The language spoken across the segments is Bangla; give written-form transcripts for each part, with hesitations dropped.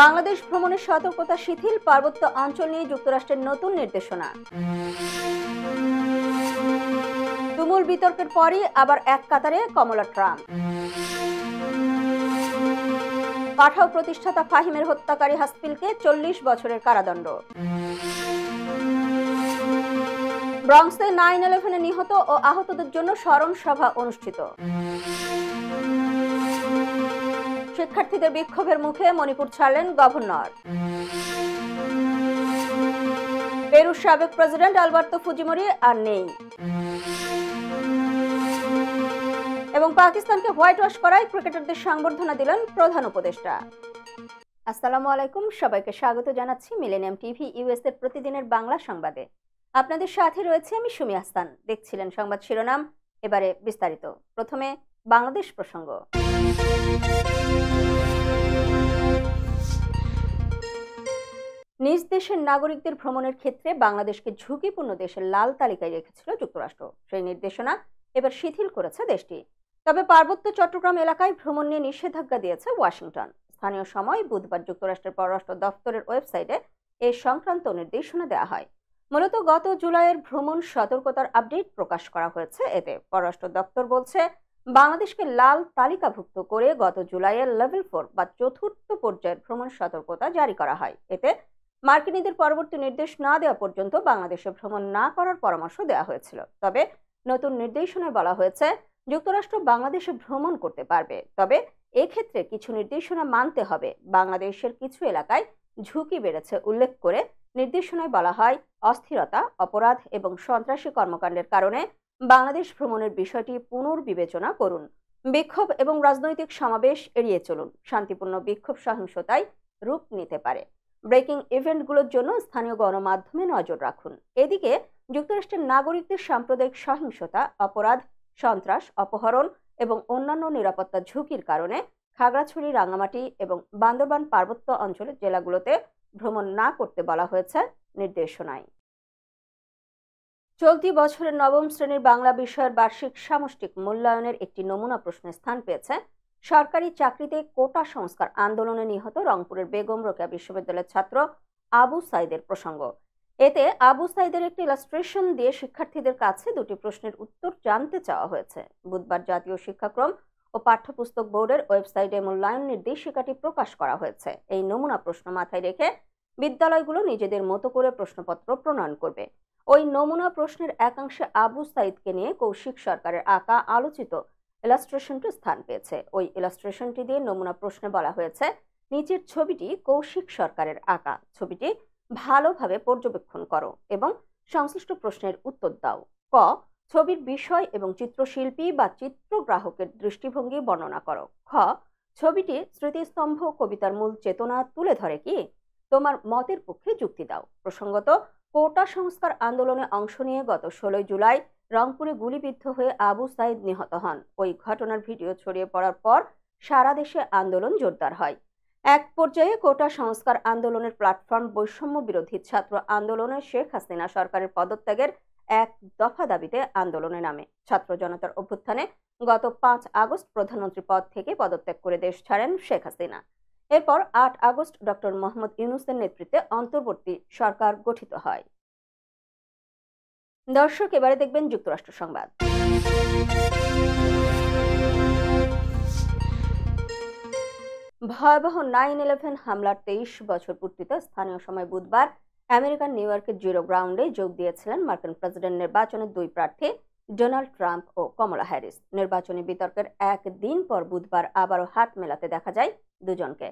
বাংলাদেশ ভ্রমণের সতর্কতা শিথিল, পার্বত্য অঞ্চল নিয়ে যুক্তরাষ্ট্রের নতুন নির্দেশনা। তুমুল বিতর্কের পরই আবার এক কাতারে কমলা ট্রাম্প। পাঠাও প্রতিষ্ঠাতা ফাহিমের হত্যাকারী হাসপিলকে 40 বছরের কারাদণ্ড। ব্রঙ্কসে 9/11-এ নিহত ও আহতদের জন্য স্মরণ সভা অনুষ্ঠিত। শিক্ষার্থীদের বিক্ষোভের মুখে মণিপুর ছাড়লেন গভর্নর। পেরুর সাবেক প্রেসিডেন্ট আলবার্তো ফুজিমোরি আর নেই। এবং পাকিস্তানকে হোয়াইট ওয়াশ করায় ক্রিকেটারদের সংবর্ধনা দিলেন প্রধান উপদেষ্টা। আসসালামু আলাইকুম, সবাইকে স্বাগত জানাচ্ছি মিলেনিয়াম টিভি ইউএস এর প্রতিদিনের বাংলা সংবাদে। আপনাদের সাথে রয়েছে আমি সুমি আহসান। দেখছিলেন সংবাদ শিরোনাম, এবারে বিস্তারিত। প্রথমে বাংলাদেশ প্রসঙ্গ। নিজ দেশের নাগরিকদের ভ্রমণের ক্ষেত্রে বাংলাদেশকে ঝুঁকিপূর্ণ দেশের লাল তালিকায় রেখেছিল যুক্তরাষ্ট্র। সেই নির্দেশনা এবার শিথিল করেছে দেশটি। তবে পার্বত্য চট্টগ্রাম এলাকায় ভ্রমণ নিয়ে নিষেধাজ্ঞা দিয়েছে ওয়াশিংটন। স্থানীয় সময় বুধবার যুক্তরাষ্ট্রের পররাষ্ট্র দপ্তরের ওয়েবসাইটে এ সংক্রান্ত নির্দেশনা দেওয়া হয়। মূলত গত জুলাইয়ের ভ্রমণ সতর্কতার আপডেট প্রকাশ করা হয়েছে। এতে পররাষ্ট্র দপ্তর বলছে, বাংলাদেশকে লাল তালিকাভুক্ত করে গত জুলাইয়ের লেভেল 4 বা চতুর্থ পর্যায়ের ভ্রমণ সতর্কতা জারি করা হয়। এতে মার্কিনীদের পরবর্তী নির্দেশ না দেওয়া পর্যন্ত বাংলাদেশে ভ্রমণ না করার পরামর্শ দেওয়া হয়েছিল। তবে নতুন নির্দেশনায় বলা হয়েছে, যুক্তরাষ্ট্র বাংলাদেশে ভ্রমণ করতে পারবে, তবে এক্ষেত্রে কিছু নির্দেশনা মানতে হবে। বাংলাদেশের কিছু এলাকায় ঝুঁকি বেড়েছে উল্লেখ করে নির্দেশনায় বলা হয়, অস্থিরতা, অপরাধ এবং সন্ত্রাসী কর্মকাণ্ডের কারণে বাংলাদেশ ভ্রমণের বিষয়টি পুনর্বিবেচনা করুন। বিক্ষোভ এবং রাজনৈতিক সমাবেশ এড়িয়ে চলুন। শান্তিপূর্ণ বিক্ষোভ সহিংসতায় রূপ নিতে পারে। ব্রেকিং ইভেন্টগুলোর জন্য স্থানীয় গণমাধ্যমে নজর রাখুন। এদিকে যুক্তরাষ্ট্রের নাগরিকদের সাম্প্রদায়িক সহিংসতা, অপরাধ, সন্ত্রাস, অপহরণ এবং অন্যান্য নিরাপত্তা ঝুঁকির কারণে খাগড়াছড়ি, রাঙ্গামাটি এবং বান্দরবান পার্বত্য অঞ্চলের জেলাগুলোতে ভ্রমণ না করতে বলা হয়েছে নির্দেশনায়। চলতি বছরের নবম শ্রেণীর বাংলা বিষয়ের বার্ষিক সামষ্টিক মূল্যায়নের একটি নমুনা প্রশ্নে স্থান পেয়েছে সরকারি চাকরিতে কোটা সংস্কার আন্দোলনে নিহত রংপুরের বেগম রোকেয়া বিশ্ববিদ্যালয়ের ছাত্র আবু সাইদের প্রসঙ্গ। এতে আবু সাইদের একটি ইলাস্ট্রেশন দিয়ে শিক্ষার্থীদের কাছে দুটি প্রশ্নের উত্তর জানতে চাওয়া হয়েছে। বুধবার জাতীয় শিক্ষাক্রম ও পাঠ্যপুস্তক বোর্ডের ওয়েবসাইটে মূল্যায়ন নির্দেশিকাটি প্রকাশ করা হয়েছে। এই নমুনা প্রশ্ন মাথায় রেখে বিদ্যালয়গুলো নিজেদের মতো করে প্রশ্নপত্র প্রণয়ন করবে। ওই নমুনা প্রশ্নের একাংশে আবু সাইদকে নিয়ে কৌশিক সরকারের আঁকা আলোচিত ইলাস্ট্রেশনটি স্থান পেয়েছে। ওই ইলাস্ট্রেশনটি দিয়ে নমুনা প্রশ্নে বলা হয়েছে, নিচের ছবিটি কৌশিক সরকারের আঁকা। ছবিটি ভালোভাবে পর্যবেক্ষণ করো এবং সংশ্লিষ্ট প্রশ্নের উত্তর দাও। ক, ছবির বিষয় এবং চিত্রশিল্পী বা চিত্রগ্রাহকের দৃষ্টিভঙ্গি বর্ণনা করো। খ, ছবিটি স্মৃতিস্তম্ভ কবিতার মূল চেতনা তুলে ধরে কি? তোমার মতের পক্ষে যুক্তি দাও। প্রসঙ্গত, কোটা সংস্কার আন্দোলনে অংশ নিয়ে গত 16 জুলাই রংপুরে গুলিবিদ্ধ হয়ে আবু সাইদ নিহত হন। ওই ঘটনার ভিডিও ছড়িয়ে পড়ার পর সারা দেশে আন্দোলন জোরদার হয়। এক পর্যায়ে কোটা সংস্কার আন্দোলনের প্ল্যাটফর্ম বৈষম্য বিরোধী ছাত্র আন্দোলনে শেখ হাসিনা সরকারের পদত্যাগের এক দফা দাবিতে আন্দোলনে নামে। ছাত্র জনতার অভ্যুত্থানে গত 5 আগস্ট প্রধানমন্ত্রী পদ থেকে পদত্যাগ করে দেশ ছাড়েন শেখ হাসিনা। এরপর 8 আগস্ট ডক্টর মোহাম্মদ ইউনূসের নেতৃত্বে অন্তর্বর্তী সরকার গঠিত হয়। দর্শক, এবারে দেখবেন যুক্তরাষ্ট্র সংবাদ। ভয়াবহ 9/11 হামলার 23 বছর পূর্তিতে স্থানীয় সময় বুধবার আমেরিকার নিউ ইয়র্কের জিরো গ্রাউন্ডে যোগ দিয়েছিলেন মার্কিন প্রেসিডেন্ট নির্বাচনের দুই প্রার্থী ডোনাল্ড ট্রাম্প ও কমলা হ্যারিস। নির্বাচনী বিতর্কের একদিন পর বুধবার আবারও হাত মেলাতে দেখা যায় দুজনকে।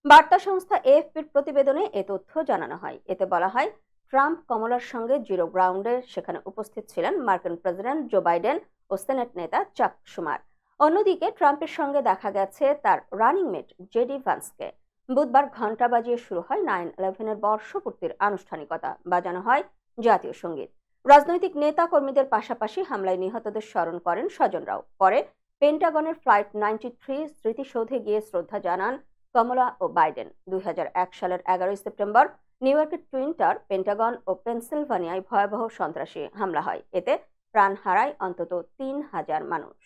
বার্তা সংস্থা এএফপির প্রতিবেদনে এ তথ্য জানানো হয়। এতে বলা হয়, ট্রাম্প কমলার সঙ্গে জিরো গ্রাউন্ডে সেখানে উপস্থিত ছিলেন মার্কিন প্রেসিডেন্ট জো বাইডেন ও সেনেট নেতা চাক শুমার। অন্যদিকে ট্রাম্পের সঙ্গে দেখা গেছে তার রানিং মেট জেডি ভান্সকে। বুধবার ঘণ্টা বাজিয়ে শুরু হয় 9/11-এর বর্ষপূর্তির আনুষ্ঠানিকতা। বাজানো হয় জাতীয় সঙ্গীত। রাজনৈতিক নেতা কর্মীদের পাশাপাশি হামলায় নিহতদের স্মরণ করেন স্বজনরাও। পরে পেন্টাগনের ফ্লাইট 93 স্মৃতিসৌধে গিয়ে শ্রদ্ধা জানান কমলা ও বাইডেন। 2001 সালের 11 সেপ্টেম্বর নিউ ইয়র্কের টুইন টাওয়ার, পেন্টাগন ও পেনসিলভানিয়ায় ভয়াবহ সন্ত্রাসী হামলা হয়। এতে প্রাণ হারায় অন্তত 3000 মানুষ।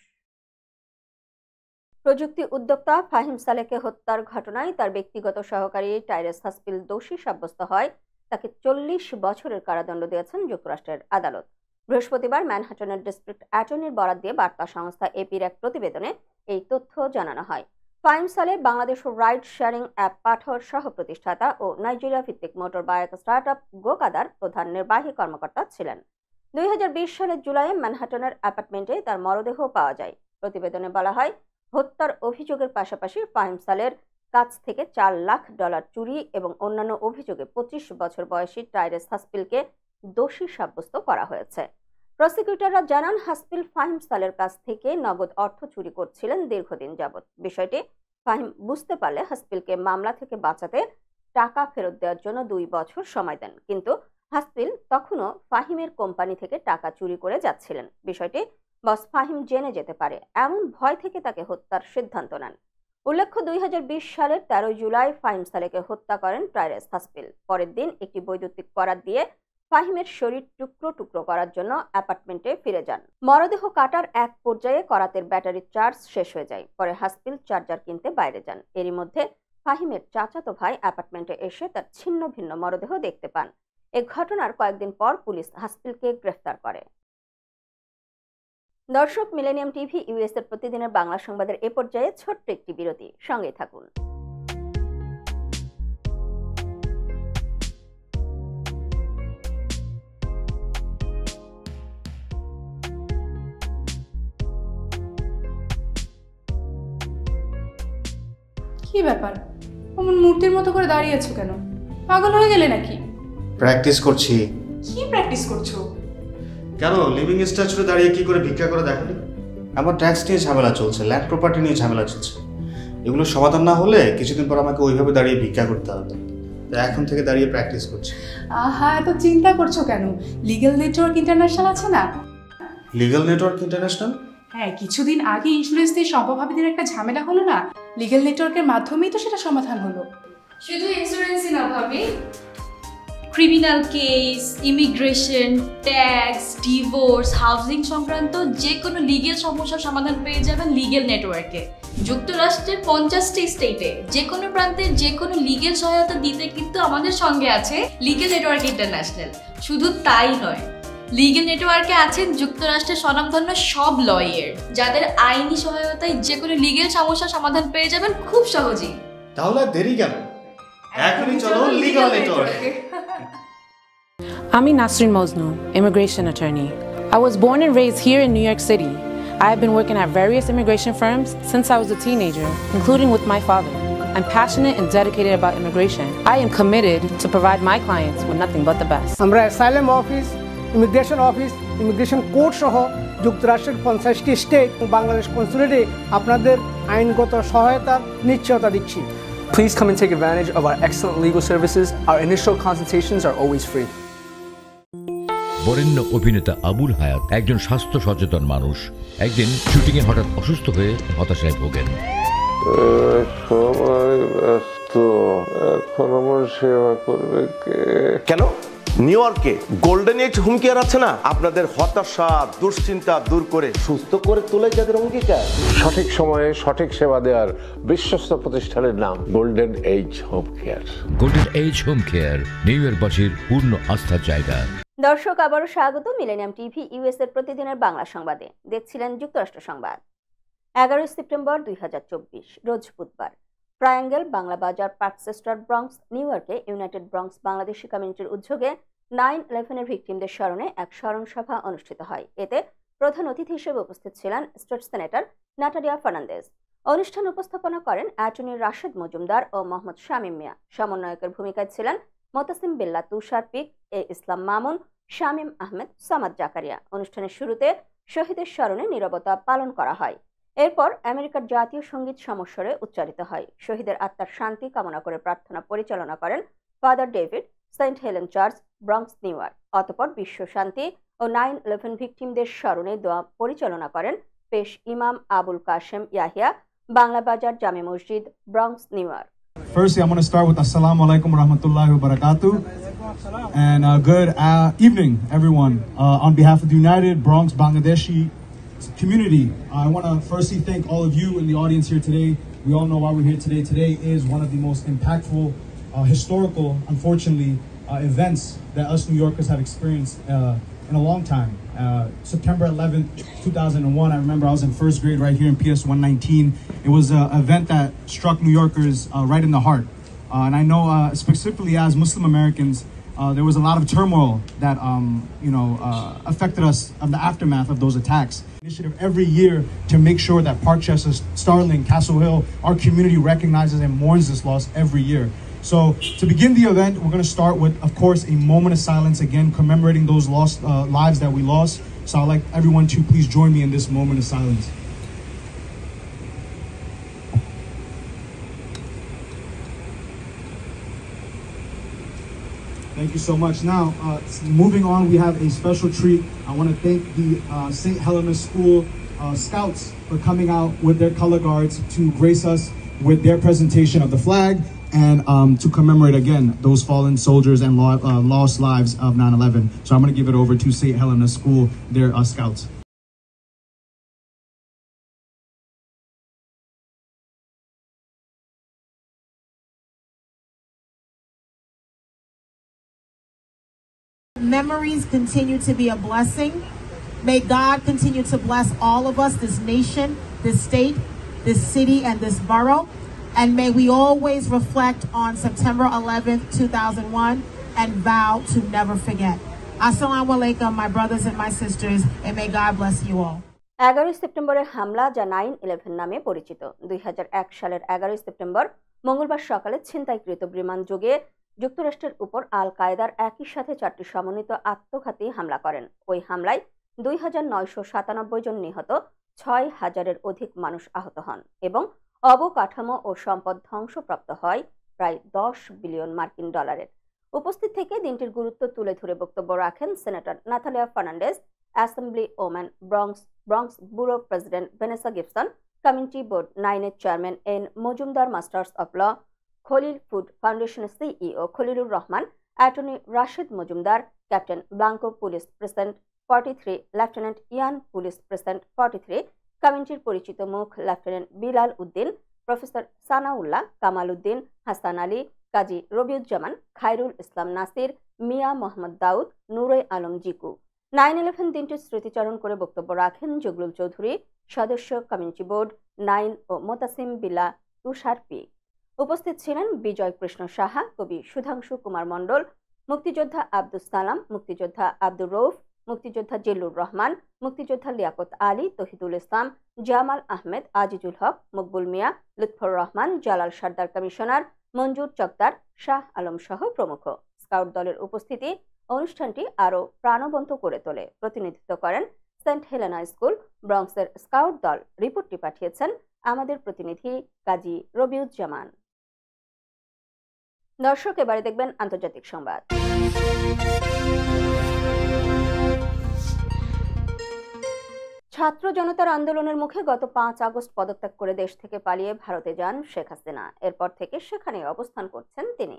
প্রযুক্তি উদ্যোক্তা ফাহিম সালেহকে হত্যার ঘটনায় তার ব্যক্তিগত সহকারী টাইরেস হাসপিল দোষী সাব্যস্ত হয়। তাকে 40 বছরের কারাদণ্ড দিয়েছেন যুক্তরাষ্ট্রের আদালত। বৃহস্পতিবার ম্যানহাটনের ডিস্ট্রিক্ট অ্যাটর্নির বরাত দিয়ে বার্তা সংস্থা এপির এক প্রতিবেদনে এই তথ্য জানানো হয়। Fahim Saleh Bangladesh ride sharing app পাঠর সহ প্রতিষ্ঠাতা ও নাইজেরিয়া ভিত্তিক মোটর বাইক স্টার্টআপ গোকাদার প্রধান নির্বাহী কর্মকর্তা ছিলেন। 2020 সালের জুলাইয়ে ম্যানহাটনের অ্যাপার্টমেন্টে তার মরদেহ পাওয়া যায়। প্রতিবেদনে বলা হয়, হত্যার অভিযোগের পাশাপাশি ফাহিম সালেহর কাছ থেকে $4 লাখ চুরি এবং অন্যান্য অভিযোগে 25 বছর বয়সী টাইরেস হাসপিলকে দোষী সাব্যস্ত করা হয়েছে। প্রসিকিউটররা জানান, হাসপিল ফাহিম সালেহর কাছ থেকে নগদ অর্থ চুরি করছিলেন দীর্ঘদিন যাবৎ। বিষয়টি ফাহিম বুঝতে পারলে হাসপিলকে মামলা থেকে বাঁচাতে টাকা ফেরত দেওয়ার জন্য 2 বছর সময় দেন, কিন্তু হাসপিল তখনও ফাহিমের কোম্পানি থেকে টাকা চুরি করে যাচ্ছিলেন। বিষয়টি বস ফাহিম জেনে যেতে পারে, এমন ভয় থেকে তাকে হত্যার সিদ্ধান্ত নেন। উল্লেখ্য, 2020 সালের 13 জুলাই ফাহিম সালেহকে হত্যা করেন টাইরেস হাসপিল। পরের দিন একটি বৈদ্যুতিক করাত দিয়ে ফাহিমের শরীর টুকরো টুকরো করার জন্য অ্যাপার্টমেন্টে ফিরে যান। মরদেহ কাটার এক পর্যায়ে করাতের ব্যাটারির চার্জ শেষ হয়ে যায়। পরে হাসপিল চার্জার কিনতে বাইরে যান। এরই মধ্যে ফাহিমের চাচাতো ভাই অ্যাপার্টমেন্টে এসে তার ছিন্ন ভিন্ন মরদেহ দেখতে পান। এ ঘটনার কয়েকদিন পর পুলিশ হাসপিলকে গ্রেফতার করে। দর্শক, মিলেনিয়াম টিভি ইউএস এর প্রতিদিনের বাংলা সংবাদের এ পর্যায়ে ছোট্ট একটি বিরতি, সঙ্গেই থাকুন। কি ব্যাপার, অমন মূর্তির মতো করে দাঁড়িয়ে আছো কেন? পাগল হয়ে গেলে নাকি? প্র্যাকটিস করছি। কি প্র্যাকটিস করছো? কেন লিভিং স্ট্যাচুতে দাঁড়িয়ে কি করে ভিক্ষা করে দেখালি? আমার ট্যাক্স নিয়ে ঝামেলা চলছে, ল্যান্ড প্রপার্টি নিয়ে ঝামেলা চলছে। এগুলো সমাধান না হলে কিছুদিন পর আমাকে ওইভাবে দাঁড়িয়ে ভিক্ষা করতে হবে। তাই এখন থেকে দাঁড়িয়ে প্র্যাকটিস করছি। আহা, এত চিন্তা করছো কেন? লিগ্যাল নেটওয়ার্ক ইন্টারন্যাশনাল আছে না? Legal network international? হ্যাঁ, কিছুদিন আগে ইন্স্যুরেন্স দিয়ে সম্পভাবিদের একটা ঝামেলা হলো না? লিগ্যাল নেটওয়ার্কের মাধ্যমেই তো সেটা সমাধান হলো। শুধু ইন্স্যুরেন্সই না ভাবি, criminal case, immigration, tax, divorce, housing সংক্রান্ত যে কোনো লিগেল সমস্যার সমাধান পেয়ে যাবেন লিগেল নেটওয়ার্কে। যুক্তরাষ্ট্রের 50টি স্টেটে যে কোনো প্রান্তে যে কোনো লিগেল সহায়তা দিতে কিন্তু আমাদের সঙ্গে আছে লিগেল নেটওয়ার্ক ইন্টারন্যাশনাল। শুধু তাই নয়, লিগেল নেটওয়ার্কে আছেন যুক্তরাষ্ট্রের স্বনামধন্য সব লয়ার, যাদের আইনি সহায়তায় যে কোনো লিগেল সমস্যার সমাধান পেয়ে যাবেন খুব সহজেই। তাহলে দেরি কেন? এখনই চলো লিগ্যাল নেটওয়ার্কে। I'm Nasrin Mosnu, immigration attorney. I was born and raised here in New York City. I have been working at various immigration firms since I was a teenager, including with my father. I'm passionate and dedicated about immigration. I am committed to provide my clients with nothing but the best. আমরা অ্যাসাইলাম অফিস, ইমিগ্রেশন কোর্ট সহ যুক্তরাষ্ট্রের 50টি স্টেট ও বাংলাদেশ কনসুলেটে আপনাদের আইনগত সহায়তার নিশ্চয়তা দিচ্ছি। Please come and take advantage of our excellent legal services. Our initial consultations are always free. বরেণ্য অভিনেতা আবুল হায়াত একজন স্বাস্থ্য সচেতন মানুষ। একদিন শুটিংয়ে হঠাৎ অসুস্থ হয়ে হতাশায় ভোগেন। সবাই ব্যস্ত, এখন আমার সেবা করবে কে? কেন? নিউ ইয়র্কে গোল্ডেন এজ হোম কেয়ার আছে না? আপনাদের হতাশা, দুশ্চিন্তা দূর করে সুস্থ করে তোলে যাদের অঙ্গীকার। সঠিক সময়ে সঠিক সেবা দেওয়ার বিশ্বস্ত প্রতিষ্ঠানের নাম Golden Age Home Care. Golden Age Home Care New ইয়র্কবাসীর পূর্ণ আস্থার জায়গা। দর্শক, আবারও স্বাগত মিলেনিয়াম টিভি ইউএস এর প্রতিদিনের বাংলা সংবাদে। দেখছিলেন যুক্তরাষ্ট্র সংবাদ। 11 সেপ্টেম্বর 2024 রোজ বুধবার ট্রায়াঙ্গেল বাংলা বাজার পার্কচেস্টার ব্রঙ্কস নিউ ইয়র্কে ইউনাইটেড ব্রঙ্কস বাংলাদেশি কমিউনিটির উদ্যোগে 9/11 ভিকটিমদের স্মরণে এক স্মরণ সভা অনুষ্ঠিত হয়। এতে প্রধান অতিথি হিসেবে উপস্থিত ছিলেন স্টেট সেনেটর নাটালিয়া ফার্নান্দেজ। অনুষ্ঠান উপস্থাপনা করেন অ্যাটর্নি রাশেদ মজুমদার ও মোহাম্মদ শামীম মিয়া। সমন্বয়কের ভূমিকায় ছিলেন মোতাসিম বিল্লাহ তুষার পিক, এ ইসলাম মামুন, শামীম আহমেদ, সামাদ জাকারিয়া। অনুষ্ঠানের শুরুতে শহীদের স্মরণে নীরবতা পালন করা হয়। এরপর আমেরিকার জাতীয় সঙ্গীত সমস্বরে উচ্চারিত হয়। শহীদের আত্মার শান্তি কামনা করে প্রার্থনা পরিচালনা করেন father David, Saint Helen church, Bronx New York. অতঃপর বিশ্ব শান্তি ও 9/11 ভিকটিমদের স্মরণে দোয়া পরিচালনা করেন পেশ ইমাম আবুল কাশেম ইয়াহিয়া, বাংলা বাজার জামে মসজিদ, Bronx New York. Firstly, I'm going to start with Assalamu alaikum wa rahmatullahi wa barakatuh. And good evening, everyone. On behalf of the United Bronx Bangladeshi community, I want to firstly thank all of you in the audience here today. We all know why we're here today. Today is one of the most impactful, historical, unfortunately, events that us New Yorkers have experienced in a long time. September 11th, 2001, I remember I was in first grade right here in PS 119. It was an event that struck New Yorkers right in the heart. And I know specifically as Muslim Americans, there was a lot of turmoil that affected us of the aftermath of those attacks. Initiative every year to make sure that Parkchester, Starling, Castle Hill, our community recognizes and mourns this loss every year. So to begin the event, we're going to start with, of course, a moment of silence, again commemorating those lost lives that we lost. So I'd like everyone to please join me in this moment of silence. Thank you so much. Now, moving on, we have a special treat. I want to thank the St. Helena School Scouts for coming out with their color guards to grace us with their presentation of the flag and to commemorate again those fallen soldiers and lost lives of 9/11. So I'm going to give it over to St. Helena School, their Scouts. Memories continue to be a blessing. May God continue to bless all of us, this nation, this state, this city, and this borough. And may we always reflect on September 11th, 2001 and vow to never forget. Assalamu alaikum, my brothers and my sisters, and may God bless you all. 11 সেপ্টেম্বরের হামলা যা 9/11 নামে পরিচিত 2001 সালের 11 সেপ্টেম্বর মঙ্গলবার সকালে ছিনতাইকৃত বিমান যোগে যুক্তরাষ্ট্রের উপর আল কায়েদার একই সাথে 4টি সমন্বিত আত্মঘাতী হামলা করেন। ওই হামলায় 2997 জন নিহত, 6000-এর অধিক মানুষ আহত হন এবং অবকাঠামো ও সম্পদ ধ্বংসপ্রাপ্ত হয় প্রায় $10 বিলিয়ন মার্কিন ডলারের। উপস্থিত থেকে দিনটির গুরুত্ব তুলে ধরে বক্তব্য রাখেন senator Nathalia Fernandez, assemblywoman, Bronx borough president Vanessa Gibson, community board 9-এর chairman N Majumder, masters of law, Khalil food ফাউন্ডেশনের CEO Khalilur Rahman, attorney Rashed Majumder, captain Blanco, police president 43, lieutenant Ian, police president 43, কমিউনিটির পরিচিত মুখ লেফটেন্যান্ট বিলাল উদ্দিন, প্রফেসর সানাউল্লাহ, কামাল উদ্দিন, হাসান আলী, কাজী রবিউজ্জামান, খায়রুল ইসলাম নাসির, মিয়া মোহাম্মদ দাউদ, নুরে আলম জিকু। 9/11 দিনটির স্মৃতিচারণ করে বক্তব্য রাখেন জগলুল চৌধুরী, সদস্য কমিউনিটি বোর্ড 9 ও মোতাসিম বিল্লা তুষার পি। উপস্থিত ছিলেন বিজয় কৃষ্ণ সাহা, কবি সুধাংশু কুমার মণ্ডল, মুক্তিযোদ্ধা আব্দুস সালাম, মুক্তিযোদ্ধা আব্দুর রৌফ, মুক্তিযোদ্ধা জিল্লুর রহমান, মুক্তিযোদ্ধা লিয়াকত আলী, তহিদুল ইসলাম, জামাল আহমেদ, আজিজুল হক, মকবুল মিয়া, লুৎফর রহমান, জালাল সর্দার কমিশনার, মঞ্জুর চকদার, শাহ আলম সহ প্রমুখ। স্কাউট দলের উপস্থিতি অনুষ্ঠানটি আরও প্রাণবন্ত করে তোলে। প্রতিনিধিত্ব করেন সেন্ট হেলেনা স্কুল, ব্রঙ্কসের স্কাউট দল। রিপোর্টটি পাঠিয়েছেন আমাদের প্রতিনিধি কাজী রবিউজ্জামান। দর্শক, এবারে দেখবেন আন্তর্জাতিক সংবাদ। ছাত্র জনতার আন্দোলনের মুখে গত 5 আগস্ট পদত্যাগ করে দেশ থেকে পালিয়ে ভারতে যান শেখ হাসিনা। এরপর থেকে সেখানে অবস্থান করছেন তিনি।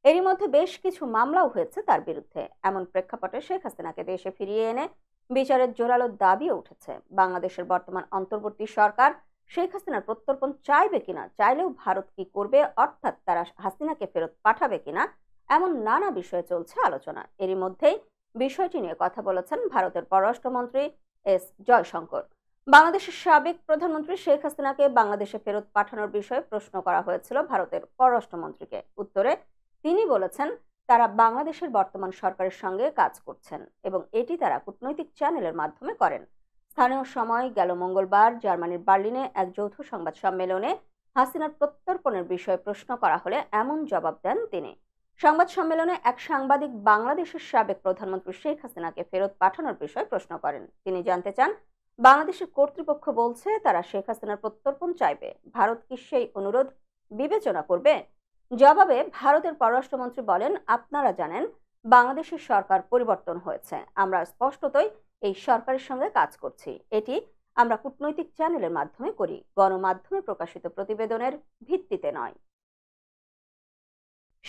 এরই মধ্যে বেশ কিছু মামলাও হয়েছে তার বিরুদ্ধে। এমন প্রেক্ষাপটে শেখ হাসিনাকে দেশে ফিরিয়ে এনে বিচারের জোরালো দাবিও উঠেছে। বাংলাদেশের বর্তমান অন্তর্বর্তী সরকার শেখ হাসিনার প্রত্যর্পণ চাইবে কিনা, চাইলেও ভারত কি করবে, অর্থাৎ তারা হাসিনাকে ফেরত পাঠাবে কিনা, এমন নানা বিষয়ে চলছে আলোচনা। এরই মধ্যেই বিষয়টি নিয়ে কথা বলেছেন ভারতের পররাষ্ট্রমন্ত্রী এস জয়শঙ্কর। বাংলাদেশের সাবেক প্রধানমন্ত্রী শেখ হাসিনাকে বাংলাদেশে ফেরত পাঠানোর বিষয়ে প্রশ্ন করা হয়েছিল ভারতের পররাষ্ট্রমন্ত্রীকে। উত্তরে তিনি বলেছেন তারা বাংলাদেশের বর্তমান সরকারের সঙ্গে কাজ করছেন এবং এটি তারা কূটনৈতিক চ্যানেলের মাধ্যমে করেন। স্থানীয় সময় গেল মঙ্গলবার জার্মানির বার্লিনে এক যৌথ সংবাদ সম্মেলনে হাসিনার প্রত্যর্পণের বিষয়ে প্রশ্ন করা হলে এমন জবাব দেন তিনি। সংবাদ সম্মেলনে এক সাংবাদিক বাংলাদেশের সাবেক প্রধানমন্ত্রী শেখ হাসিনাকে ফেরত পাঠানোর বিষয়ে প্রশ্ন করেন। তিনি জানতে চান, বাংলাদেশের কর্তৃপক্ষ বলছে তারা শেখ হাসিনার প্রত্যর্পণ চাইবে, ভারত কি সেই অনুরোধ বিবেচনা করবে? জবাবে ভারতের পররাষ্ট্রমন্ত্রী বলেন, আপনারা জানেন বাংলাদেশের সরকার পরিবর্তন হয়েছে, আমরা স্পষ্টতই এই সরকারের সঙ্গে কাজ করছি। এটি আমরা কূটনৈতিক চ্যানেলের মাধ্যমে করি, গণমাধ্যমে প্রকাশিত প্রতিবেদনের ভিত্তিতে নয়।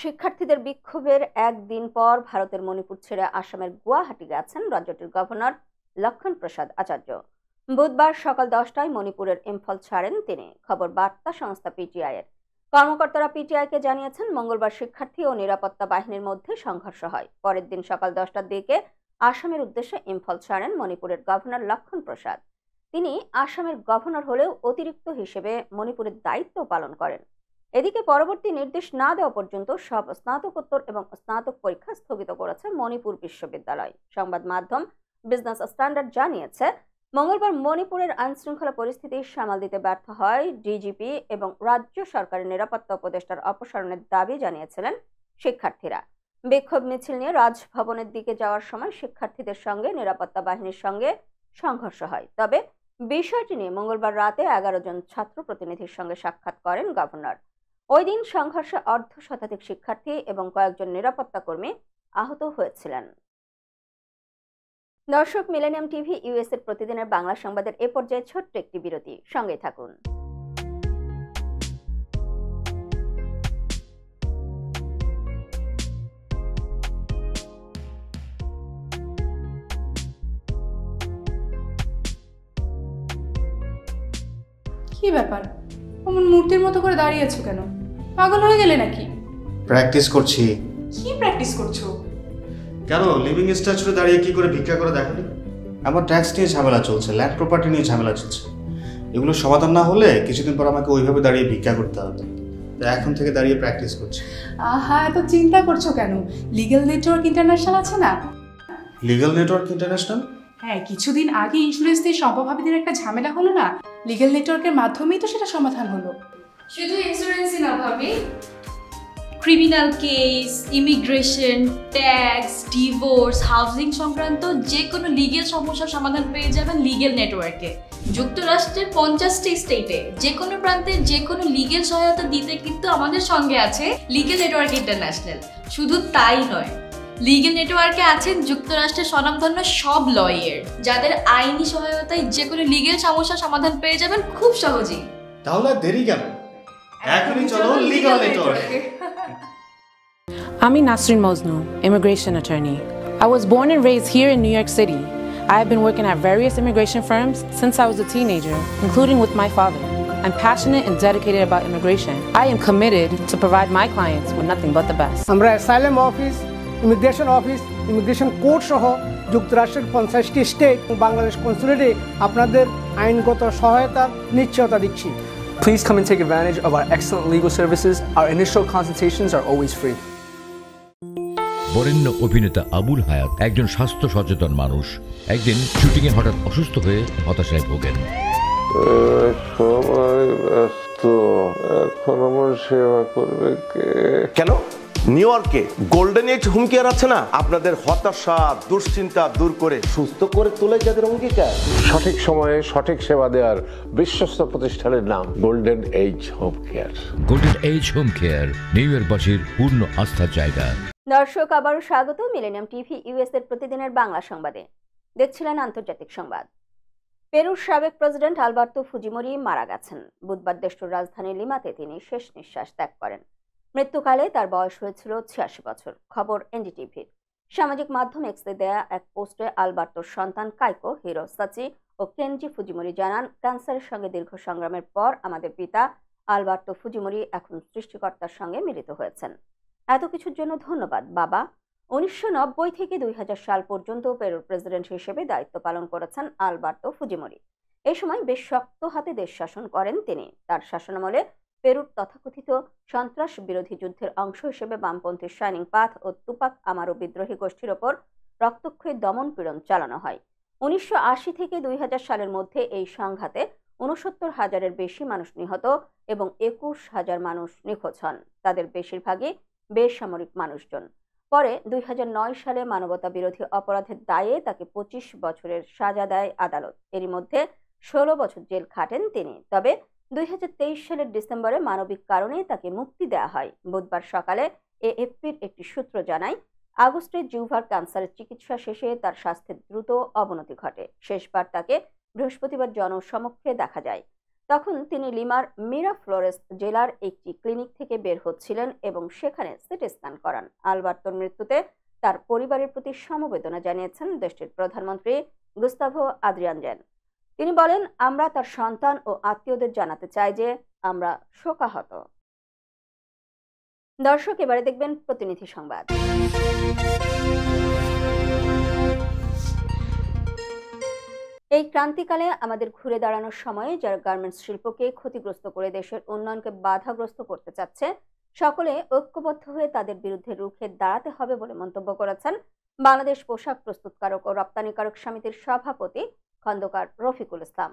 শিক্ষার্থীদের বিক্ষোভের একদিন পর ভারতের মণিপুর ছেড়ে আসামের গুয়াহাটি গেছেন রাজ্যটির গভর্নর লক্ষণ প্রসাদ আচার্য। বুধবার সকাল 10টায় মণিপুরের ইম্ফল ছাড়েন তিনি। খবর বার্তা সংস্থা পিটিআই-এর কর্মকর্তারা পিটিআইকে জানিয়েছেন, মঙ্গলবার শিক্ষার্থী ও নিরাপত্তা বাহিনীর মধ্যে সংঘর্ষ হয়। পরের দিন সকাল 10টার দিকে আসামের উদ্দেশ্যে ইম্ফল ছাড়েন মণিপুরের গভর্নর লক্ষণ প্রসাদ। তিনি আসামের গভর্নর হলেও অতিরিক্ত হিসেবে মণিপুরের দায়িত্ব পালন করেন। এদিকে পরবর্তী নির্দেশ না দেওয়া পর্যন্ত সব স্নাতকোত্তর এবং স্নাতক পরীক্ষা স্থগিত করেছে মণিপুর বিশ্ববিদ্যালয়। সংবাদ মাধ্যম বিজনেস স্ট্যান্ডার্ড জানিয়েছে, মঙ্গলবার মণিপুরের আইনশৃঙ্খলা পরিস্থিতি সামাল দিতে ব্যর্থ হয় ডিজিপি এবং রাজ্য সরকারের নিরাপত্তা উপদেষ্টার অপসারণের দাবি জানিয়েছিলেন শিক্ষার্থীরা। বিক্ষোভ মিছিল নিয়ে রাজভবনের দিকে যাওয়ার সময় শিক্ষার্থীদের সঙ্গে নিরাপত্তা বাহিনীর সঙ্গে সংঘর্ষ হয়। তবে বিষয়টি নিয়ে মঙ্গলবার রাতে 11 জন ছাত্র প্রতিনিধির সঙ্গে সাক্ষাৎ করেন গভর্নর। ওই দিন সংঘর্ষে অর্ধশতাধিক শিক্ষার্থী এবং কয়েকজন নিরাপত্তা কর্মী আহত হয়েছিলেন। দর্শক, মিলেনিয়াম টিভি ইউএস এর প্রতিদিনের বাংলা সংবাদের এ পর্যায়ে ছোট্ট একটি বিরতি, সঙ্গে থাকুন। কি ব্যাপার, অমন মূর্তির মতো করে দাঁড়িয়ে আছো কেন? পাগল হয়ে গেলে নাকি? প্র্যাকটিস করছি। কি প্র্যাকটিস করছো? কেন লিভিং স্ট্যাচুতে দাঁড়িয়ে কি করে ভিক্ষা করে দেখনি? আমার ট্যাক্স নিয়ে ঝামেলা চলছে, ল্যান্ড প্রপার্টি নিয়ে ঝামেলা চলছে। এগুলো সমাধান না হলে কিছুদিন পর আমাকে ওইভাবে দাঁড়িয়ে ভিক্ষা করতে হবে। তো এখন থেকে দাঁড়িয়ে প্র্যাকটিস করছি। আহা, এত চিন্তা করছো কেন? লিগ্যাল নেটওয়ার্ক ইন্টারন্যাশনাল আছে না? Legal network international? হ্যাঁ, কিছুদিন আগে ইন্স্যুরেন্স দিয়ে সম্পভাবীদের একটা ঝামেলা হলো না? লিগ্যাল নেটওয়ার্কের মাধ্যমেই তো সেটা সমাধান হলো। শুধু ইন্স্যুরেন্সই না ভাবি, criminal case, immigration, tax, divorce, housing সংক্রান্ত যে কোনো লিগেল সমস্যার সমাধান পেয়ে যাবেন লিগেল নেটওয়ার্কে। যুক্তরাষ্ট্রের 50টি স্টেটে যে কোনো প্রান্তে যে কোনো লিগেল সহায়তা দিতে কিন্তু আমাদের সঙ্গে আছে লিগেল নেটওয়ার্ক ইন্টারন্যাশনাল। শুধু তাই নয়, লিগেল নেটওয়ার্কে আছেন যুক্তরাষ্ট্রের স্বনামধন্য সব লয়ার, যাদের আইনি সহায়তায় যে কোনো লিগেল সমস্যার সমাধান পেয়ে যাবেন খুব সহজেই। তাহলে দেরি কেন? এখনই চলো লিগ্যাল নেটওয়ার্কে। I'm Nasrin Mosnu, immigration attorney. I was born and raised here in New York City. I have been working at various immigration firms since I was a teenager, including with my father. I'm passionate and dedicated about immigration. I am committed to provide my clients with nothing but the best. আমরা অ্যাসাইলাম অফিস, ইমিগ্রেশন কোর্ট সহ যুক্তরাষ্ট্রের 50টি স্টেট এবং বাংলাদেশ কনসুলেটে আপনাদের আইনগত সহায়তার নিশ্চয়তা দিচ্ছি। Please come and take advantage of our excellent legal services. Our initial consultations are always free. বরেণ্য অভিনেতা আবুল হায়াত একজন স্বাস্থ্য সচেতন মানুষ। একদিন শুটিংয়ে হঠাৎ অসুস্থ হয়ে হতাশায় ভোগেন। সবাই ব্যস্ত, এখন আমার সেবা করবে কে? কেন নিউ ইয়র্কে গোল্ডেন এজ হোম কেয়ার আছে না? আপনাদের হতাশা দুশ্চিন্তা দূর করে সুস্থ করে তোলে যাদের অঙ্গীকার। সঠিক সময়ে সঠিক সেবা দেওয়ার বিশ্বস্ত প্রতিষ্ঠানের নাম Golden Age Home Care. Golden Age Home Care New ইয়র্কবাসীর পূর্ণ আস্থার জায়গা। দর্শক, আবারও স্বাগত মিলেনিয়াম টিভি ইউএস এর প্রতিদিনের বাংলা সংবাদে। দেখছিলেন আন্তর্জাতিক সংবাদ। পেরুর সাবেক প্রেসিডেন্ট আলবার্তো ফুজিমোরি মারা গেছেন। বুধবার দেশটির রাজধানী লিমাতে তিনি শেষ নিঃশ্বাস ত্যাগ করেন। মৃত্যুকালে তার বয়স হয়েছিল 86 বছর। খবর এনডিটিভির। সামাজিক মাধ্যম এক্সে দেয়া এক পোস্টে আলবার্তোর সন্তান কাইকো হিরোসাচি ও কেনজি ফুজিমোরি জানান, ক্যান্সারের সঙ্গে দীর্ঘ সংগ্রামের পর আমাদের পিতা আলবার্তো ফুজিমোরি এখন সৃষ্টিকর্তার সঙ্গে মিলিত হয়েছেন। এত কিছুর জন্য ধন্যবাদ বাবা। 1990 থেকে 2000 সাল পর্যন্ত পেরুর প্রেসিডেন্ট হিসেবে দায়িত্ব পালন করেছেন আলবার্তো ফুজিমোরি। এই সময় বেশ শক্ত হাতে দেশ শাসন করেন তিনি। তার শাসনামলে পেরুর তথাকথিত সন্ত্রাস বিরোধী যুদ্ধের অংশ হিসেবে বামপন্থী শাইনিং পাথ ও তুপাক আমারো বিদ্রোহী গোষ্ঠীর ওপর রক্তক্ষয়ী দমন পীড়ন চালানো হয়। 1980 থেকে 2000 সালের মধ্যে এই সংঘাতে 69,000-এর বেশি মানুষ নিহত এবং 21,000 মানুষ নিখোঁজ হন। তাদের বেশিরভাগই বেসামরিক মানুষজন। পরে 2009 সালে মানবতা বিরোধী অপরাধের দায়ে তাকে 25 বছরের সাজা দেয় আদালত। এরই মধ্যে 16 বছর জেল খাটেন তিনি। তবে 2023 সালের ডিসেম্বরে মানবিক কারণে তাকে মুক্তি দেওয়া হয়। বুধবার সকালে এএফপির একটি সূত্র জানায়, আগস্টে জিহ্বার ক্যান্সারের চিকিৎসা শেষে তার স্বাস্থ্যের দ্রুত অবনতি ঘটে। শেষবার তাকে বৃহস্পতিবার জনসমক্ষে দেখা যায়। তখন তিনি লিমার মিরাফ্লোরেস জেলার একটি ক্লিনিক থেকে বের হচ্ছিলেন এবং সেখানে সিটি স্ক্যান করান। আলবার্তোর মৃত্যুতে তার পরিবারের প্রতি সমবেদনা জানিয়েছেন দেশটির প্রধানমন্ত্রী গুস্তাভো আদ্রিয়ানজেন। তিনি বলেন, আমরা তার সন্তান ও আত্মীয়দের জানাতে চাই যে আমরা শোকাহত। দর্শক, এবারে দেখবেন প্রতিনিধি সংবাদ। এই ক্রান্তিকালে আমাদের ঘুরে দাঁড়ানোর সময়ে যারা গার্মেন্টস শিল্পকে ক্ষতিগ্রস্ত করে দেশের উন্নয়নকে বাধাগ্রস্ত করতে চাচ্ছে, সকলে ঐক্যবদ্ধ হয়ে তাদের বিরুদ্ধে রুখে দাঁড়াতে হবে বলে মন্তব্য করেছেন বাংলাদেশ পোশাক প্রস্তুতকারক ও রপ্তানিকারক সমিতির সভাপতি খন্দকার রফিকুল ইসলাম।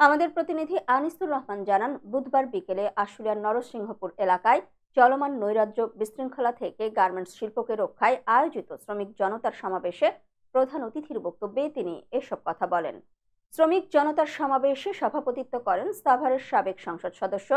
আমাদের প্রতিনিধি আনিসুর রহমান জানান, বুধবার বিকেলে আশুলিয়ার নরসিংহপুর এলাকায় চলমান নৈরাজ্য বিশৃঙ্খলা থেকে গার্মেন্টস শিল্পকে রক্ষায় আয়োজিত শ্রমিক জনতার সমাবেশে প্রধান অতিথির বক্তব্যে তিনি এসব কথা বলেন। শ্রমিক জনতার সমাবেশে সভাপতিত্ব করেন সাভারের সাবেক সংসদ সদস্য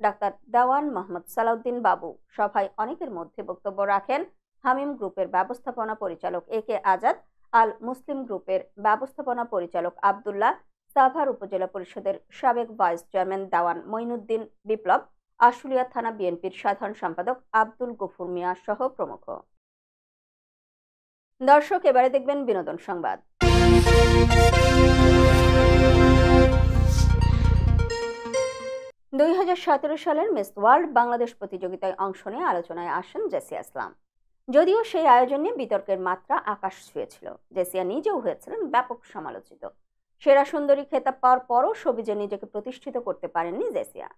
ডাক্তার দেওয়ান মোহাম্মদ সালাউদ্দিন বাবু। সভায় অনেকের মধ্যে বক্তব্য রাখেন হামিম গ্রুপের ব্যবস্থাপনা পরিচালক একে আজাদ, আল মুসলিম গ্রুপের ব্যবস্থাপনা পরিচালক আবদুল্লাহ, সাভার উপজেলা পরিষদের সাবেক ভাইস চেয়ারম্যান দেওয়ান মঈনুদ্দিন বিপ্লব, আশুলিয়া থানা বিএনপির সাধারণ সম্পাদক আব্দুল গফুর মিয়া সহ প্রমুখ। দর্শক, এবারে দেখবেন বিনোদন সংবাদ। দুই 2017 সালের মিস ওয়ার্ল্ড বাংলাদেশ প্রতিযোগিতায় অংশ নিয়ে আলোচনায় আসেন জেসিয়া ইসলাম। যদিও সেই আয়োজনে বিতর্কের মাত্রা আকাশ ছুঁয়েছিল, জেসিয়া নিজেও হয়েছিলেন ব্যাপক সমালোচিত। সেরা সুন্দরী খেতাব পাওয়ার পরও শোবিজে নিজেকে প্রতিষ্ঠিত করতে পারেননি জেসিয়া।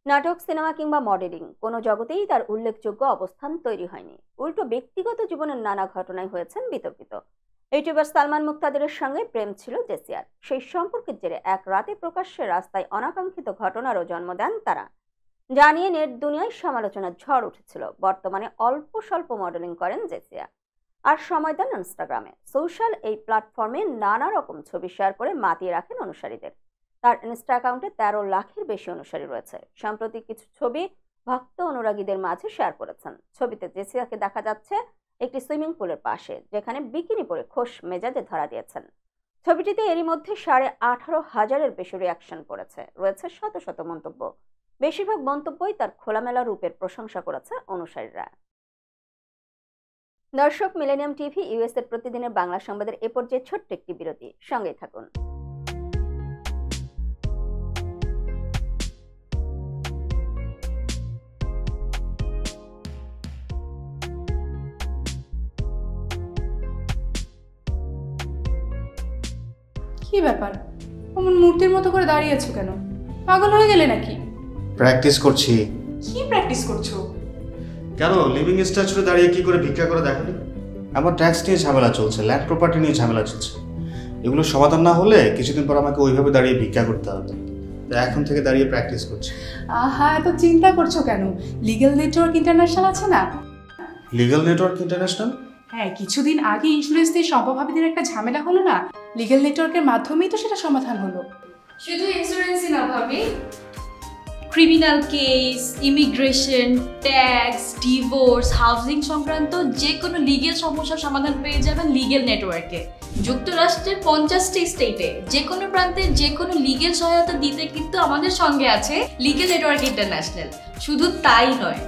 নাটক, সিনেমা কিংবা মডেলিং কোনো জগতেই তার উল্লেখযোগ্য অবস্থান তৈরি হয়নি। উল্টো ব্যক্তিগত জীবনের নানা ঘটনায় হয়েছেন বিতর্কিত। ইউটিউবার সালমান মুক্তাদিরের সঙ্গে প্রেম ছিল জেসিয়ার। সেই সম্পর্কের জেরে এক রাতে প্রকাশ্যে রাস্তায় অনাকাঙ্ক্ষিত ঘটনারও জন্ম দেন তারা, জানিয়ে নেট দুনিয়ায় সমালোচনার ঝড় উঠেছিল। বর্তমানে অল্প স্বল্প মডেলিং করেন জেসিয়া আর সময় দেন ইনস্টাগ্রামে। সোশ্যাল এই প্ল্যাটফর্মে নানা রকম ছবি শেয়ার করে মাতিয়ে রাখেন অনুসারীদের। তার ইনস্টা অ্যাকাউন্টে 13 লাখের বেশি অনুসারী রয়েছে। সম্প্রতি কিছু ছবি ভক্ত অনুরাগীদের মাঝে শেয়ার করেছেন। ছবিতে জেসিয়াকে দেখা যাচ্ছে একটি সুইমিং পুলের পাশে, যেখানে বিকিনি পরে খোশ মেজাজে ধরা দিয়েছেন। ছবিটিতে এরই মধ্যে 18,500-এর বেশি রিয়াকশন পড়েছে। রয়েছে শত শত মন্তব্য। বেশিরভাগ মন্তব্যই তার খোলামেলা রূপের প্রশংসা করেছে অনুসারীরা। দর্শক, মিলেনিয়াম টিভি ইউএস এর প্রতিদিনের বাংলা সংবাদের এ পর্যায়ে ছোট্ট একটি বিরতি, সঙ্গেই থাকুন। কি ব্যাপার, অমন মূর্তির মতো করে দাঁড়িয়ে আছো কেন? পাগল হয়ে গেলে নাকি? প্র্যাকটিস করছি। কি প্র্যাকটিস করছো? কেন, লিভিং স্ট্যাচুতে দাঁড়িয়ে কি করে ভিক্ষা করে দেখনি? আমার ট্যাক্স নিয়ে ঝামেলা চলছে, ল্যান্ড প্রপার্টি নিয়ে ঝামেলা চলছে। এগুলো সমাধান না হলে কিছুদিন পর আমাকে ওইভাবে দাঁড়িয়ে ভিক্ষা করতে হবে। এখন থেকে দাঁড়িয়ে প্র্যাকটিস করছি। আহা, এত চিন্তা করছো কেন? লিগ্যাল নেটওয়ার্ক ইন্টারন্যাশনাল আছে না? Legal network international? হ্যাঁ, কিছুদিন আগে ইন্স্যুরেন্স দিয়ে সম্পভাবীদের একটা ঝামেলা হলো না? লিগ্যাল নেটওয়ার্কের মাধ্যমেই তো সেটা সমাধান হলো। শুধু ইন্স্যুরেন্সই না ভাবি, criminal case, immigration, tax, divorce, housing সংক্রান্ত যে কোনো লিগেল সমস্যার সমাধান পেয়ে যাবেন লিগেল নেটওয়ার্কে। যুক্তরাষ্ট্রের 50টি স্টেটে যে কোনো প্রান্তে যে কোনো লিগেল সহায়তা দিতে কিন্তু আমাদের সঙ্গে আছে লিগেল নেটওয়ার্ক ইন্টারন্যাশনাল। শুধু তাই নয়,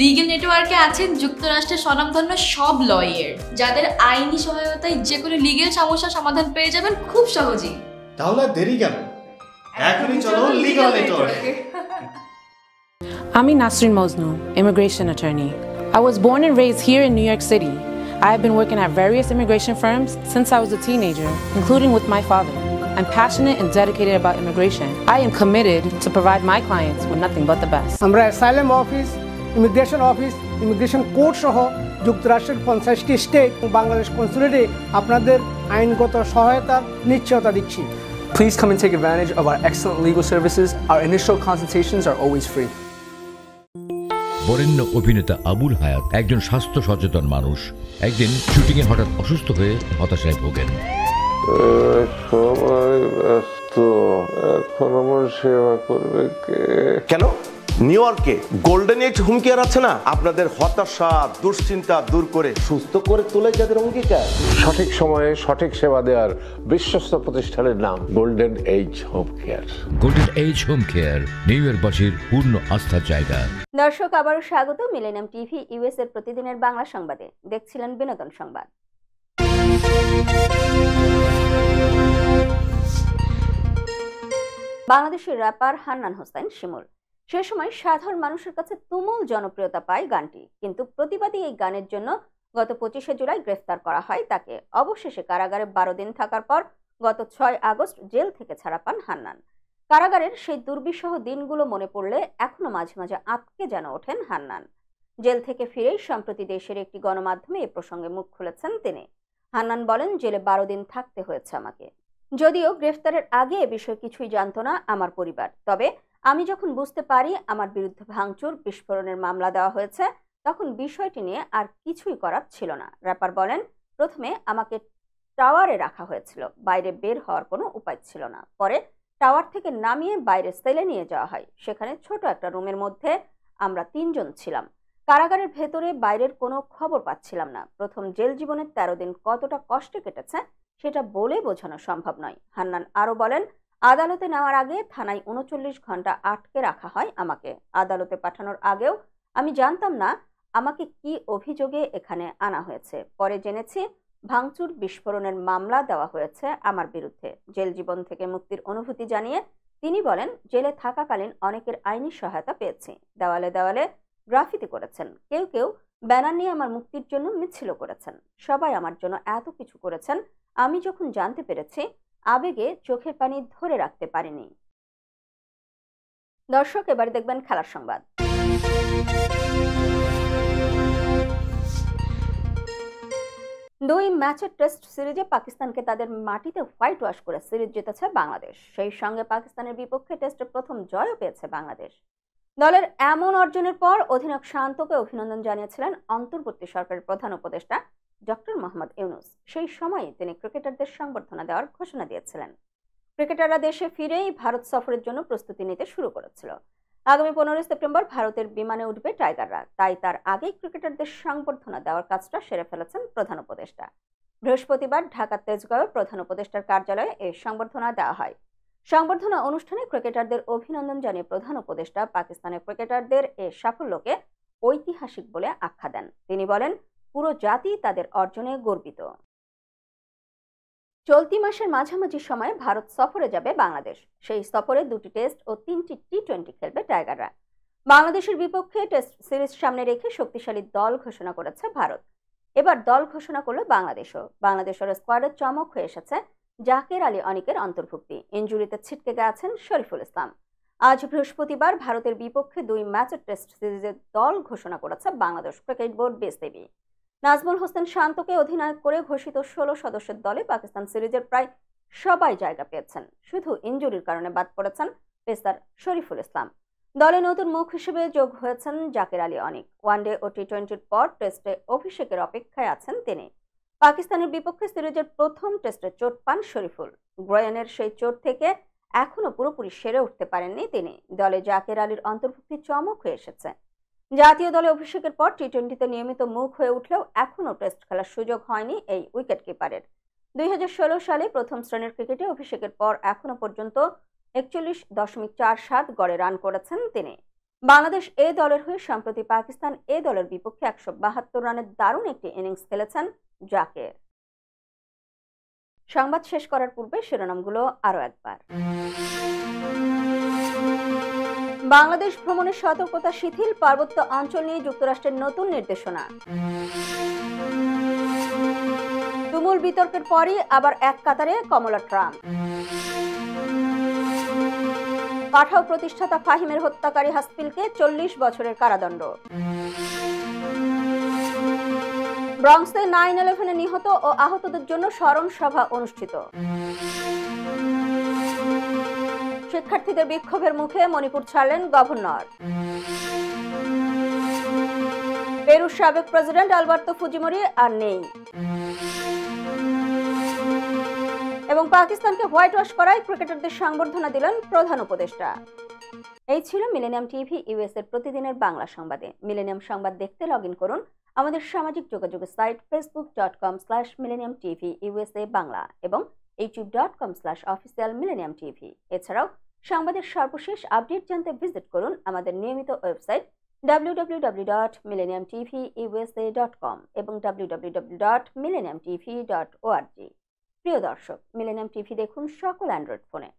লিগেল নেটওয়ার্কে আছেন যুক্তরাষ্ট্রের স্বনামধন্য সব লয়ার, যাদের আইনি সহায়তায় যে কোনো লিগেল সমস্যার সমাধান পেয়ে যাবেন খুব সহজেই। তাহলে দেরি কেন? এখনই চলো লিগ্যাল নেটওয়ার্কে। I'm Nasrin Mosnu, immigration attorney. I was born and raised here in New York City. I have been working at various immigration firms since I was a teenager, including with my father. I'm passionate and dedicated about immigration. I am committed to provide my clients with nothing but the best. আমরা অ্যাসাইলাম অফিস, ইমিগ্রেশন কোর্ট সহ যুক্তরাষ্ট্রের 50টি স্টেট ও বাংলাদেশ কনসুলেটে আপনাদের আইনগত সহায়তার নিশ্চয়তা দিচ্ছি। Please come and take advantage of our excellent legal services. Our initial consultations are always free. বরেণ্য অভিনেতা আবুল হায়াত একজন স্বাস্থ্য সচেতন মানুষ। একদিন শুটিংয়ে হঠাৎ অসুস্থ হয়ে হতাশায় ভোগেন। সবাই ব্যস্ত, এখন আমার সেবা করবে কে? কেন নিউ ইয়র্কে গোল্ডেন এজ হোম কেয়ার আছে না, আপনাদের হতাশা দুশ্চিন্তা দূর করে সুস্থ করে তোলে যাদের অঙ্গীকার। সঠিক সময়ে সঠিক সেবা দেওয়ার বিশ্বস্ত প্রতিষ্ঠানের নাম Golden Age Home Care. Golden Age Home Care New ইয়র্কবাসীর পূর্ণ আস্থার জায়গা। দর্শক, আবারও স্বাগত মিলেনিয়াম টিভি ইউএস এর প্রতিদিনের বাংলা সংবাদে। দেখছিলেন বিনোদন সংবাদ। বাংলাদেশের র্যাপার হান্নান হোসেন শিমুল সে সময় সাধারণ মানুষের কাছে তুমুল জনপ্রিয়তা পায় গানটি, কিন্তু প্রতিবাদী এই গানের জন্য গত 25শে জুলাই গ্রেফতার করা হয় তাকে। অবশেষে কারাগারে 12 দিন থাকার পর গত 6 আগস্ট জেল থেকে ছাড়া পান হান্নান। কারাগারের সেই দুর্বিষহ দিনগুলো মনে পড়লে এখনো মাঝে মাঝে আঁতকে যেন ওঠেন হান্নান। জেল থেকে ফিরেই সম্প্রতি দেশের একটি গণমাধ্যমে এ প্রসঙ্গে মুখ খুলেছেন তিনি। হান্নান বলেন, জেলে 12 দিন থাকতে হয়েছে আমাকে। যদিও গ্রেফতারের আগে এ বিষয়ে কিছুই জানত না আমার পরিবার, তবে আমি যখন বুঝতে পারি আমার বিরুদ্ধে ভাঙচুর বিস্ফোরণের মামলা দেওয়া হয়েছে, তখন বিষয়টি নিয়ে আর কিছুই করার ছিল না। র্যাপার বলেন, প্রথমে আমাকে টাওয়ারে রাখা হয়েছিল, বাইরে বের হওয়ার কোনো উপায় ছিল না। পরে টাওয়ার থেকে নামিয়ে বাইরে সেলে নিয়ে যাওয়া হয়। সেখানে ছোট একটা রুমের মধ্যে আমরা 3 জন ছিলাম। কারাগারের ভেতরে বাইরের কোনো খবর পাচ্ছিলাম না। প্রথম জেল জীবনের 13 দিন কতটা কষ্টে কেটেছে সেটা বলে বোঝানো সম্ভব নয়। হান্নান আরো বলেন, আদালতে নেওয়ার আগে থানায় 39 ঘন্টা আটকে রাখা হয় আমাকে। আদালতে পাঠানোর আগেও আমি জানতাম না আমাকে কি অভিযোগে এখানে আনা হয়েছে। পরে জেনেছি ভাঙচুর বিস্ফোরণের মামলা দেওয়া হয়েছে আমার বিরুদ্ধে। জেল জীবন থেকে মুক্তির অনুভূতি জানিয়ে তিনি বলেন, জেলে থাকাকালীন অনেকের আইনি সহায়তা পেয়েছি। দেওয়ালে দেওয়ালে গ্রাফিতি করেছেন, কেউ কেউ ব্যানার নিয়ে আমার মুক্তির জন্য মিছিল করেছেন। সবাই আমার জন্য এত কিছু করেছেন, আমি যখন জানতে পেরেছি আবেগে চোখের পানি ধরে রাখতে পারিনি। দর্শক, এবার দেখবেন খেলার সংবাদ। দুই ম্যাচের টেস্ট সিরিজে পাকিস্তানকে তাদের মাটিতে হোয়াইট ওয়াশ করে সিরিজ জিতেছে বাংলাদেশ। সেই সঙ্গে পাকিস্তানের বিপক্ষে টেস্টে প্রথম জয়ও পেয়েছে বাংলাদেশ। দলের এমন অর্জনের পর অধিনায়ক শান্তকে অভিনন্দন জানিয়েছিলেন অন্তর্বর্তী সরকারের প্রধান উপদেষ্টা ডক্টর মোহাম্মদ ইউনূস। সেই সময় তিনি ক্রিকেটারদের সংবর্ধনা দেওয়ার ঘোষণা দিয়েছিলেন। ক্রিকেটাররা দেশে ফিরেই ভারত সফরের জন্য প্রস্তুতি নিতে শুরু করেছিল। আগামী 15 সেপ্টেম্বর ভারতের বিমানে উঠবে টাইগাররা, তাই তার আগেই ক্রিকেটারদের সংবর্ধনা দেওয়ার কাজটা সেরে ফেলেছেন প্রধান উপদেষ্টা। বৃহস্পতিবার ঢাকার তেজগাঁওয়ে প্রধান উপদেষ্টার কার্যালয়ে এই সংবর্ধনা দেওয়া হয়। সংবর্ধনা অনুষ্ঠানে ক্রিকেটারদের অভিনন্দন জানিয়ে প্রধান উপদেষ্টা পাকিস্তানের ক্রিকেটারদের এ সাফল্যকে ঐতিহাসিক বলে আখ্যা দেন। তিনি বলেন, পুরো জাতি তাদের অর্জনে গর্বিত। চলতি মাসের মাঝামাঝি সময়ে ভারত সফরে যাবে বাংলাদেশ। সেই সফরে 2টি টেস্ট ও 3টি টি-20 খেলবে টাইগাররা। বাংলাদেশের বিপক্ষে টেস্ট সিরিজ সামনে রেখে শক্তিশালী দল ঘোষণা করেছে ভারত। এবার দল ঘোষণা করল বাংলাদেশও। বাংলাদেশের স্কোয়াডে চমক হয়ে এসেছে জাকের আলী অনিকের অন্তর্ভুক্তি। ইনজুরিতে ছিটকে গেছেন শরীফুল ইসলাম। আজ বৃহস্পতিবার ভারতের বিপক্ষে 2 ম্যাচের টেস্ট সিরিজের দল ঘোষণা করেছে Bangladesh cricket board BCB. Nazmul Hossain শান্তকে অধিনায়ক করে ঘোষিত 16 সদস্যের দলে পাকিস্তান সিরিজের প্রায় সবাই জায়গা পেয়েছেন। শুধু ইনজুরির কারণে বাদ পড়েছেন পেসার শরীফুল ইসলাম। দলে নতুন মুখ হিসেবে যোগ হয়েছেন জাকের আলী অনিক। ওয়ানডে ও টি-20-র পর টেস্টে অভিষেকের অপেক্ষায় আছেন তিনি। পাকিস্তানের বিপক্ষে সিরিজের প্রথম টেস্টে চোট পান শরীফুল। গ্রয়ানের সেই চোট থেকে এখনো পুরোপুরি সেরে উঠতে পারেননি তিনি। দলে জাকের আলীর অন্তর্ভুক্তি চমক হয়ে এসেছে। জাতীয় দলে অভিষেকের পর টি-20তে নিয়মিত মুখ হয়ে উঠলেও এখনো টেস্ট খেলার সুযোগ হয়নি এই উইকেট কিপারের। 2016 সালে প্রথম শ্রেণীর ক্রিকেটে অভিষেকের পর এখনো পর্যন্ত 41.47 গড়ে রান করেছেন তিনি। বাংলাদেশ এ দলের হয়ে সম্প্রতি পাকিস্তান এ দলের বিপক্ষে 172 রানের দারুণ একটি ইনিংস খেলেছেন জাকের। সংবাদ শেষ করার পূর্বে শিরোনামগুলো আরো একবার। বাংলাদেশ ভ্রমণের সতর্কতা শিথিল, পার্বত্য অঞ্চল নিয়ে যুক্তরাষ্ট্রের নতুন নির্দেশনা। তুমুল বিতর্কের পরই আবার এক কাতারে কমলা ট্রাম্প। পাঠাও প্রতিষ্ঠাতা ফাহিমের হত্যাকারী হাসপিলকে 40 বছরের কারাদণ্ড। ব্রঙ্কসে 9/11-এ নিহত ও আহতদের জন্য স্মরণ সভা অনুষ্ঠিত। শিক্ষার্থীদের বিক্ষোভের মুখে মণিপুর ছাড়লেন গভর্নর। পেরুর সাবেক প্রেসিডেন্ট আলবার্তো ফুজিমোরি আর নেই। এবং পাকিস্তানকে হোয়াইট ওয়াশ করায় ক্রিকেটারদের সংবর্ধনা দিলেন প্রধান উপদেষ্টা। এই ছিল মিলেনিয়াম টিভি ইউএস এর প্রতিদিনের বাংলা সংবাদে। মিলেনিয়াম সংবাদ দেখতে লগ ইন করুন আমাদের সামাজিক যোগাযোগের সাইট facebook.com/millenniumtvusa বাংলা এবং youtube.com/officialmillenniumtv। এছাড়াও সংবাদের সর্বশেষ আপডেট জানতে ভিজিট করুন আমাদের নিয়মিত ওয়েবসাইট www.millenniumtvusa.com এবং www.millenniumtv.org। প্রিয় দর্শক, মিলেনিয়াম টিভি দেখুন সকল অ্যান্ড্রয়েড ফোনে,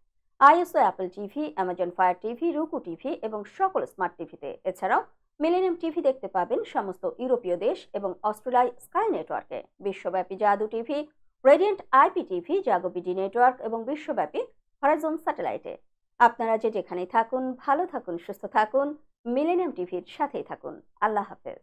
iOS ও Apple TV, Amazon Fire TV, Roku TV এবং সকল স্মার্ট টিভিতে। এছাড়াও মিলেনিয়াম টিভি দেখতে পাবেন সমস্ত ইউরোপীয় দেশ এবং অস্ট্রেলিয়ায় স্কাই নেটওয়ার্কে, বিশ্বব্যাপী জাদু টিভি, রেডিয়েন্ট আইপি টিভি, জাগো বিডি নেটওয়ার্ক এবং বিশ্বব্যাপী হরাইজন স্যাটেলাইটে। আপনারা যেখানেই থাকুন, ভালো থাকুন, সুস্থ থাকুন, মিলেনিয়াম টিভির সাথেই থাকুন। আল্লাহ হাফেজ।